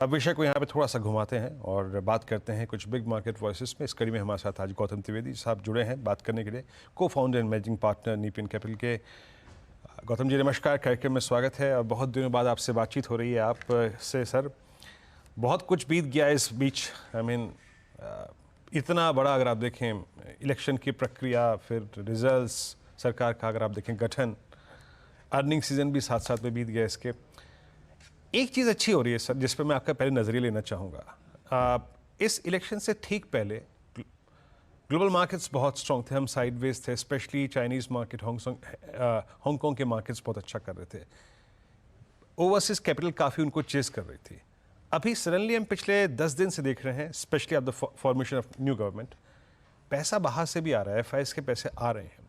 अब विषय को यहाँ पे थोड़ा सा घुमाते हैं और बात करते हैं कुछ बिग मार्केट वॉइसेस में। इस कड़ी में हमारे साथ आज गौतम त्रिवेदी साहब जुड़े हैं बात करने के लिए, को फाउंडर एंड मैनेजिंग पार्टनर नीपिन कैपिटल के। गौतम जी नमस्कार, कार्यक्रम में स्वागत है और बहुत दिनों बाद आपसे बातचीत हो रही है आपसे सर। बहुत कुछ बीत गया इस बीच, इतना बड़ा अगर आप देखें इलेक्शन की प्रक्रिया, फिर रिजल्ट्स, सरकार का अगर आप देखें गठन, अर्निंग सीजन भी साथ साथ में बीत गया इसके। एक चीज़ अच्छी हो रही है सर जिस पर मैं आपका पहले नज़रिया लेना चाहूँगा। इस इलेक्शन से ठीक पहले ग्लोबल मार्केट्स बहुत स्ट्रॉन्ग थे, हम साइडवेज थे, स्पेशली चाइनीज़ मार्केट, हांगकांग के मार्केट्स बहुत अच्छा कर रहे थे, ओवरसीज कैपिटल काफ़ी उनको चेस कर रही थी। अभी सडनली हम पिछले 10 दिन से देख रहे हैं, specially of the formation of new government, पैसा बाहर से भी आ रहा है, एफआईएस के पैसे आ रहे हैं।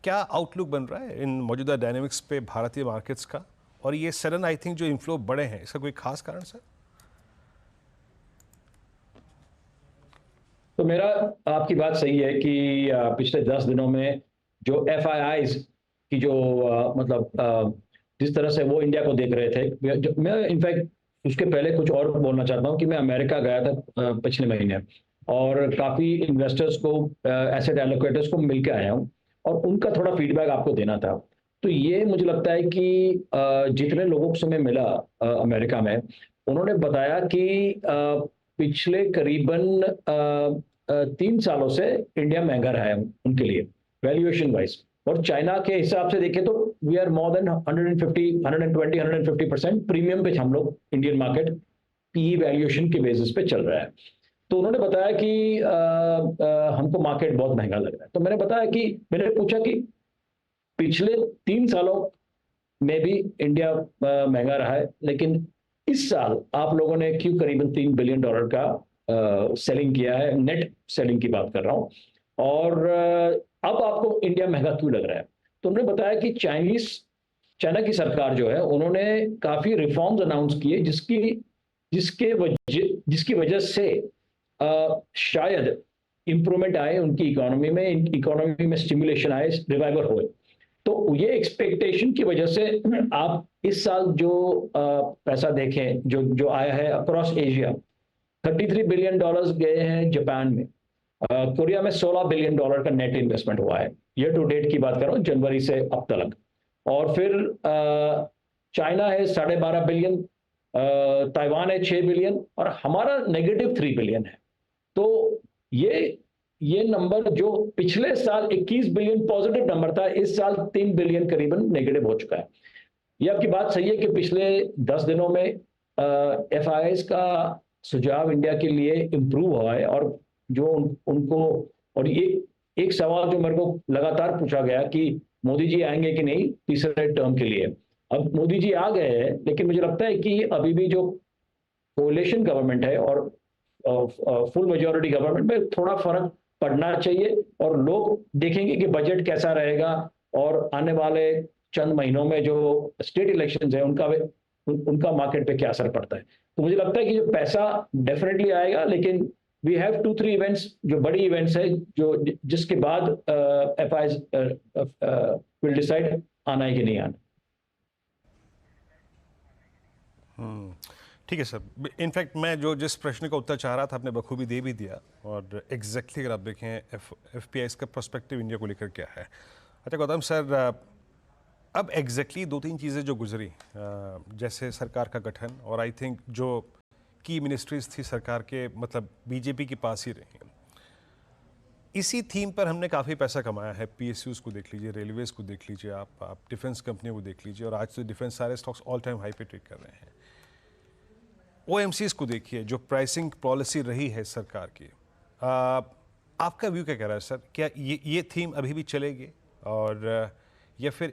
क्या आउटलुक बन रहा है इन मौजूदा डायनेमिक्स पे भारतीय मार्केट्स का, और ये सडन आई थिंक जो इनफ्लो बढ़े हैं, इसका कोई खास कारण सर? तो मेरा आपकी बात सही है कि पिछले 10 दिनों में जो एफआईआईज की जो जिस तरह से वो इंडिया को देख रहे थे, मैं इनफैक्ट उसके पहले कुछ और बोलना चाहता हूं कि मैं अमेरिका गया था पिछले महीने, और काफ़ी इन्वेस्टर्स को, एसेट एलोकेटर्स को मिलकर आया हूं और उनका थोड़ा फीडबैक आपको देना था। तो ये मुझे लगता है कि जितने लोगों से मैं मिला अमेरिका में, उन्होंने बताया कि पिछले करीबन 3 सालों से इंडिया महंगा रहा है उनके लिए वैल्यूएशन वाइज, और चाइना के हिसाब से देखें तो we are more than 150% premium पे हम लोग इंडियन मार्केट पीई वैल्यूएशन के बेसिस पे चल रहा है। तो उन्होंने बताया कि हमको मार्केट बहुत महंगा लग रहा है। तो मैंने पूछा कि पिछले 3 सालों में भी इंडिया महंगा रहा है, लेकिन इस साल आप लोगों ने क्यों करीबन $3 बिलियन का सेलिंग किया है, नेट सेलिंग की बात कर रहा हूं, और अब आपको इंडिया महंगा क्यों लग रहा है? तो उन्होंने बताया कि चाइना की सरकार जो है, उन्होंने काफी रिफॉर्म्स अनाउंस किए जिसकी वजह से शायद इंप्रूवमेंट आए उनकी इकोनॉमी में स्टिमुलेशन आए, रिवाइवल हुए। तो ये एक्सपेक्टेशन की वजह से आप इस साल जो पैसा देखें जो आया है अक्रॉस एशिया, $33 बिलियन गए हैं जापान में, कोरिया में $16 बिलियन का नेट इन्वेस्टमेंट हुआ है, ईयर टू डेट की बात कर रहा हूं, जनवरी से अब तक। और फिर चाइना है 12.5 बिलियन, ताइवान है 6 बिलियन, और हमारा नेगेटिव 3 बिलियन है। तो ये नंबर जो पिछले साल 21 बिलियन पॉजिटिव नंबर था, इस साल 3 बिलियन करीबन नेगेटिव हो चुका है। ये आपकी बात सही है कि पिछले 10 दिनों में एफआईआईज का सुझाव इंडिया के लिए इंप्रूव हुआ है, और जो उनको, और ये एक सवाल जो मेरे को लगातार पूछा गया कि मोदी जी आएंगे कि नहीं तीसरे टर्म के लिए। अब मोदी जी आ गए हैं, लेकिन मुझे लगता है कि अभी भी जो कोalition गवर्नमेंट है और फुल मेजॉरिटी गवर्नमेंट में थोड़ा फर्क पड़ना चाहिए, और लोग देखेंगे कि बजट कैसा रहेगा, और आने वाले चंद महीनों में जो स्टेट इलेक्शंस है उनका मार्केट पे क्या असर पड़ता है। तो मुझे लगता है कि जो पैसा डेफिनेटली आएगा, लेकिन वी हैव 2-3 इवेंट्स जो बड़ी इवेंट्स है जिसके बाद एफआईआईज विल डिसाइड आना है कि नहीं आना। ठीक है सर। इनफैक्ट मैं जिस प्रश्न का उत्तर चाह रहा था आपने बखूबी दे भी दिया, और एग्जैक्टली अगर आप देखें एफपीआई का पर्सपेक्टिव इंडिया को लेकर क्या है। अच्छा गौतम सर, अब एग्जैक्टली 2-3 चीज़ें जो गुजरी, जैसे सरकार का गठन, और आई थिंक जो की मिनिस्ट्रीज थी सरकार के, मतलब बीजेपी के पास ही रही, इसी थीम पर हमने काफ़ी पैसा कमाया है। पीएसयूज़ को देख लीजिए, रेलवेज़ को देख लीजिए, आप डिफेंस कंपनियों को देख लीजिए, और आज तो डिफेंस सारे स्टॉक्स ऑल टाइम हाई पे ट्रेड कर रहे हैं। ओएमसीज को देखिए, जो प्राइसिंग पॉलिसी रही है सरकार की, आपका व्यू क्या कह रहा है सर? क्या ये थीम अभी भी चलेगी, और या फिर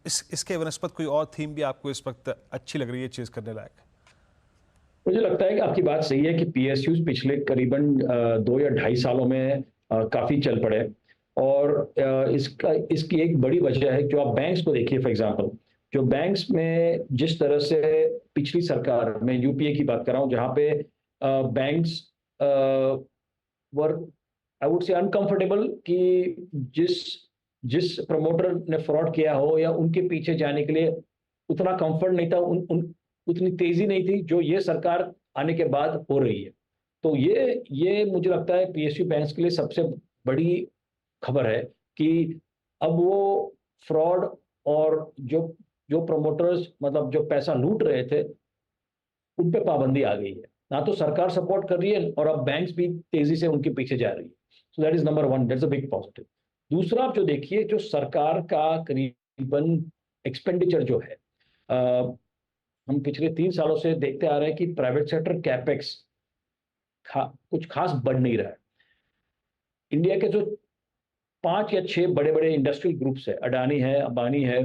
इसके वनस्पत कोई और थीम भी आपको इस वक्त अच्छी लग रही है चेज करने लायक? मुझे लगता है कि आपकी बात सही है कि पीएसयूज पिछले करीबन 2 या 2.5 सालों में काफी चल पड़े, और इसकी एक बड़ी वजह है, जो आप बैंक्स को देखिए फॉर एग्जांपल, जो बैंक्स में जिस तरह से पिछली सरकार में, यूपीए की बात कर रहा हूं, जहां पे banks were, I would say uncomfortable कि जिस प्रमोटर ने फ्रॉड किया हो या उनके पीछे जाने के लिए उतना कंफर्ट नहीं था, उतनी तेजी नहीं थी जो ये सरकार आने के बाद हो रही है। तो ये मुझे लगता है पीएसयू बैंक्स के लिए सबसे बड़ी खबर है कि अब वो फ्रॉड और जो जो प्रमोटर्स मतलब जो पैसा लूट रहे थे उन पे पाबंदी आ गई है। ना तो सरकार सपोर्ट कर रही है और अब बैंक्स भी तेजी से उनके पीछे जा रही है। So that is number one, that's a big positive. दूसरा आप जो देखिए जो सरकार का करीबन एक्सपेंडिचर जो है, हम पिछले 3 सालों से देखते आ रहे हैं कि प्राइवेट सेक्टर कैपेक्स कुछ खास बढ़ नहीं रहा है। इंडिया के जो 5 या 6 बड़े बड़े इंडस्ट्रियल ग्रुप्स है, अडानी है, अंबानी है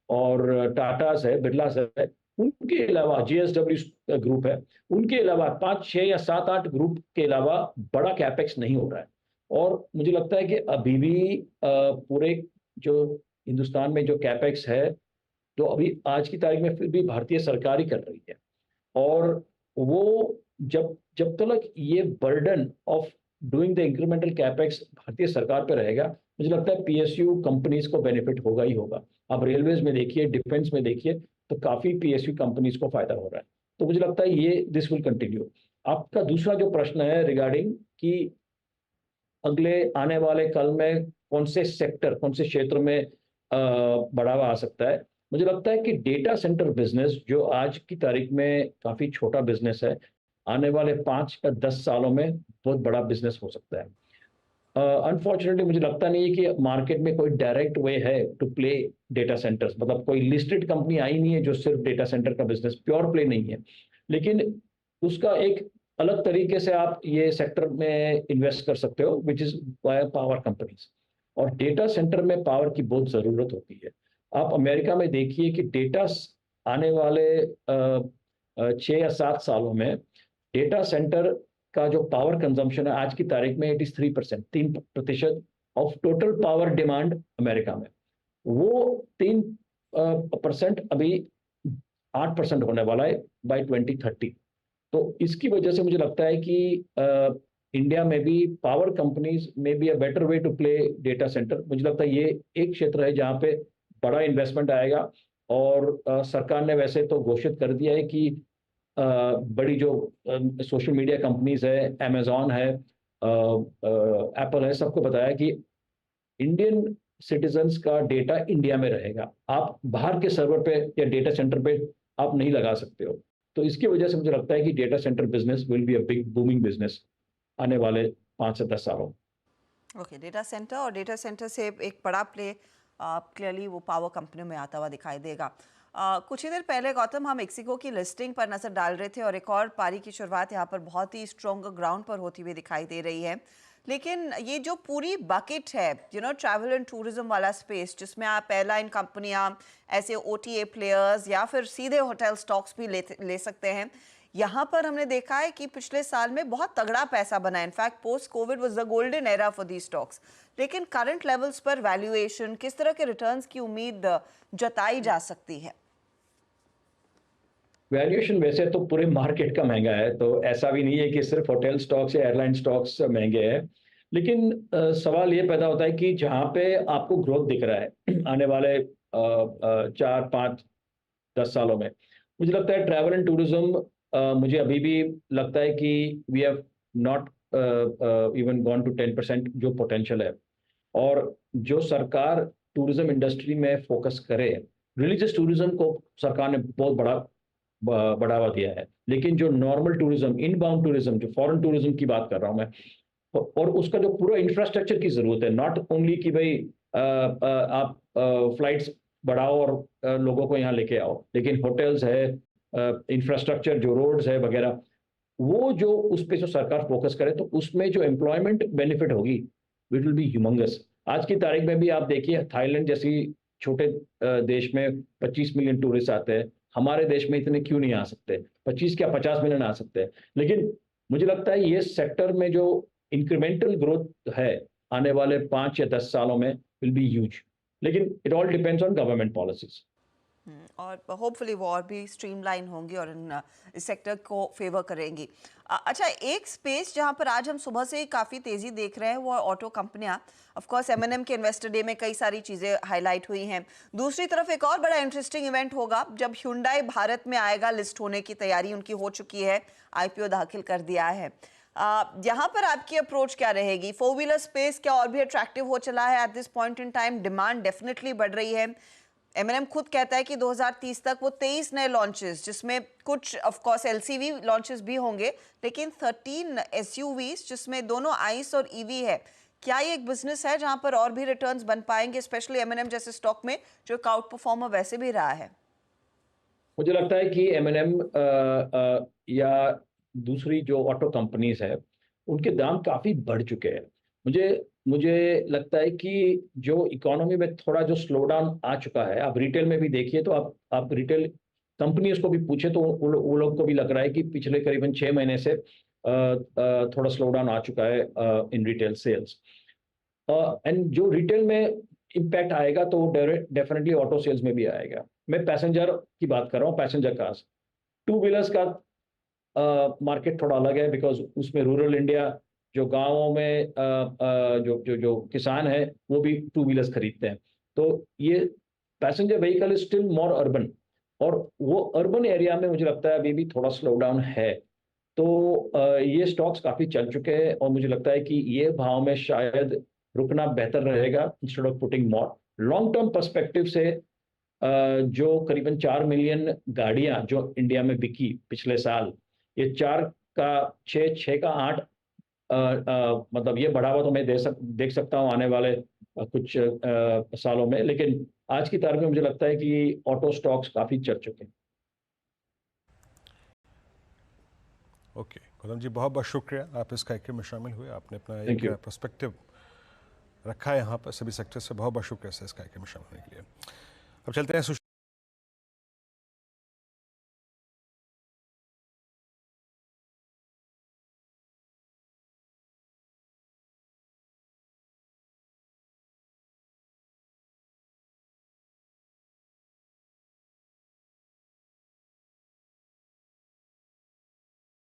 और टाटास है, बिरलास है, उनके अलावा जेएसडब्ल्यू ग्रुप है, उनके अलावा 5 6 या 7 8 ग्रुप के अलावा बड़ा कैपेक्स नहीं हो रहा है। और मुझे लगता है कि अभी भी पूरे जो हिंदुस्तान में जो कैपेक्स है तो अभी आज की तारीख में फिर भी भारतीय सरकार ही कर रही है। और वो जब जब तक ये burden of doing the incremental capex भारतीय सरकार पे रहेगा, मुझे लगता है पीएसयू कंपनीज को बेनिफिट होगा ही होगा। आप रेलवेज में देखिए, डिफेंस में देखिए, तो काफी पीएसयू कंपनीज को फायदा हो रहा है। तो मुझे लगता है ये दिस विल कंटिन्यू। आपका दूसरा जो प्रश्न है रिगार्डिंग कि अगले आने वाले कल में कौन से सेक्टर, कौन से क्षेत्र में बढ़ावा आ सकता है, मुझे लगता है कि डेटा सेंटर बिजनेस जो आज की तारीख में काफी छोटा बिजनेस है, आने वाले 5 या 10 सालों में बहुत बड़ा बिजनेस हो सकता है। अनफॉर्चुनेटली मुझे लगता नहीं है कि मार्केट में कोई डायरेक्ट वे है टू प्ले डेटा सेंटर्स, मतलब कोई लिस्टेड कंपनी आई नहीं है जो सिर्फ डेटा सेंटर का बिजनेस प्योर प्ले नहीं है। लेकिन उसका एक अलग तरीके से आप ये सेक्टर में इन्वेस्ट कर सकते हो, which is via power companies. और डेटा सेंटर में पावर की बहुत ज़रूरत होती है। आप अमेरिका में देखिए कि डेटा आने वाले 6 या 7 सालों में डेटा सेंटर का जो पावर कंजम्पशन है आज की तारीख में 83%, 3% of total power demand America में, वो 3% अभी 8% होने वाला है बाय 2030। तो इसकी वजह से मुझे लगता है कि इंडिया में भी पावर कंपनीज में be a better way to play data centre. मुझे लगता है ये एक क्षेत्र है जहाँ पे बड़ा इन्वेस्टमेंट आएगा। और सरकार ने वैसे तो घोषित कर दिया है कि बड़ी जो सोशल मीडिया कंपनीज है, अमेजॉन है, एप्पल है, सबको बताया कि इंडियन सिटीजन्स का डेटा इंडिया में रहेगा, आप बाहर के सर्वर पे या डेटा सेंटर पे आप नहीं लगा सकते हो। तो इसकी वजह से मुझे लगता है कि data centre business will be a big booming business आने वाले 5 से 10 सालों में। ओके, डेटा सेंटर और डेटा सेंटर से एक बड़ा प्ले क्लियरली वो पावर कंपनियों में आता हुआ दिखाई देगा। कुछ ही देर पहले गौतम हम एक्सिको की लिस्टिंग पर नज़र डाल रहे थे और एक और पारी की शुरुआत यहाँ पर बहुत ही स्ट्रॉन्ग ग्राउंड पर होती हुई दिखाई दे रही है। लेकिन ये जो पूरी बकेट है ट्रैवल एंड टूरिज्म वाला स्पेस, जिसमें आप एयरलाइन कंपनियां, ऐसे ओटीए प्लेयर्स या फिर सीधे होटल स्टॉक्स भी ले सकते हैं, यहाँ पर हमने देखा है कि पिछले साल में बहुत तगड़ा पैसा बना। In fact post Covid was the golden era for the stocks. लेकिन करंट लेवल्स पर वैल्यूएशन, किस तरह के रिटर्न्स की उम्मीद जताई जा सकती है? वैल्यूएशन वैसे तो पूरे मार्केट का महंगा है, तो ऐसा भी नहीं है कि सिर्फ होटल स्टॉक्स या एयरलाइन स्टॉक्स महंगे हैं। लेकिन सवाल ये पैदा होता है कि जहाँ पे आपको ग्रोथ दिख रहा है आने वाले 4 5 10 सालों में, मुझे लगता है ट्रैवल एंड टूरिज्म, मुझे अभी भी लगता है कि we have not even gone to 10% जो पोटेंशियल है। और जो सरकार टूरिज्म इंडस्ट्री में फोकस करे, रिलीजियस टूरिज्म को सरकार ने बहुत बड़ा बढ़ावा दिया है, लेकिन जो नॉर्मल टूरिज्म, इनबाउंड टूरिज्म, जो फॉरेन टूरिज्म की बात कर रहा हूं मैं, और उसका जो पूरा इंफ्रास्ट्रक्चर की जरूरत है, नॉट ओनली कि भाई आप फ्लाइट्स बढ़ाओ और लोगों को यहाँ लेके आओ, लेकिन होटल्स है, इंफ्रास्ट्रक्चर जो रोड्स है वगैरह, वो जो उस पर जो सरकार फोकस करे तो उसमें जो एम्प्लॉयमेंट बेनिफिट होगी इट विल बी ह्यूमंगस। आज की तारीख में भी आप देखिए थाईलैंड जैसी छोटे देश में 25 मिलियन टूरिस्ट आते हैं, हमारे देश में इतने क्यों नहीं आ सकते? 25 क्या 50 मिलियन आ सकते हैं। लेकिन मुझे लगता है ये सेक्टर में जो इंक्रीमेंटल ग्रोथ है आने वाले 5 या 10 सालों में विल बी ह्यूज। लेकिन it all depends on government policies. और होपफुली वो और भी स्ट्रीमलाइन होंगी और इस सेक्टर को फेवर करेंगी। अच्छा, एक स्पेस जहां पर आज हम सुबह से ही काफ़ी तेज़ी देख रहे हैं वो है ऑटो कंपनियां। ऑफ कोर्स M&M के इन्वेस्टर डे में कई सारी चीज़ें हाईलाइट हुई हैं। दूसरी तरफ एक और बड़ा इंटरेस्टिंग इवेंट होगा जब Hyundai भारत में आएगा, लिस्ट होने की तैयारी उनकी हो चुकी है, IPO दाखिल कर दिया है। यहाँ पर आपकी अप्रोच क्या रहेगी? फोर व्हीलर स्पेस क्या और भी अट्रैक्टिव हो चला है at this point in time? Demand definitely बढ़ रही है। M&M खुद कहता है कि 2030 तक वो 23 नए लॉन्चेस, जिसमें कुछ ऑफ कोर्स LCV लॉन्चेस भी होंगे, लेकिन 13 SUVs जिसमें दोनों आइस और EV है। क्या ये एक बिजनेस है जहां पर और भी रिटर्न्स बन पाएंगे, स्पेशली M&M जैसे स्टॉक में जो एक आउट परफॉर्मर वैसे भी रहा है? मुझे लगता है कि M&M या दूसरी जो ऑटो कंपनीज है उनके दाम काफ़ी बढ़ चुके हैं। मुझे मुझे लगता है कि जो इकोनॉमी में थोड़ा जो स्लो डाउन आ चुका है, आप रिटेल में भी देखिए तो आप रिटेल कंपनीज को भी पूछे तो वो लोग को भी लग रहा है कि पिछले करीबन 6 महीने से थोड़ा स्लो डाउन आ चुका है इन रिटेल सेल्स। एंड जो रिटेल में इम्पैक्ट आएगा तो डेफिनेटली ऑटो सेल्स में भी आएगा। मैं पैसेंजर की बात कर रहा हूँ, पैसेंजर कार्स। टू व्हीलर्स का मार्केट थोड़ा अलग है बिकॉज उसमें रूरल इंडिया, जो गांवों में जो जो जो किसान है वो भी टू व्हीलर्स खरीदते हैं। तो ये passenger vehicle is still more urban, और वो अर्बन एरिया में मुझे लगता है अभी भी थोड़ा स्लो डाउन है। तो ये स्टॉक्स काफ़ी चल चुके हैं और मुझे लगता है कि ये भाव में शायद रुकना बेहतर रहेगा instead of putting more. Long term perspective से जो करीबन 4 मिलियन गाड़ियां जो इंडिया में बिकी पिछले साल, ये 4 का 6 का 8, मतलब ये बढ़ावा तो मैं देख सकता हूँ आने वाले कुछ सालों में, लेकिन आज की तारीख में मुझे लगता है कि ऑटो स्टॉक्स काफ़ी चल चुके हैं। ओके गौतम जी, बहुत बहुत शुक्रिया, आप इस कार्यक्रम में शामिल हुए, आपने अपना Thank एक you. पर्सपेक्टिव रखा है यहाँ पर सभी सेक्टर से। बहुत बहुत शुक्रिया सर इस कार्यक्रम में शामिल होने के लिए। अब चलते हैं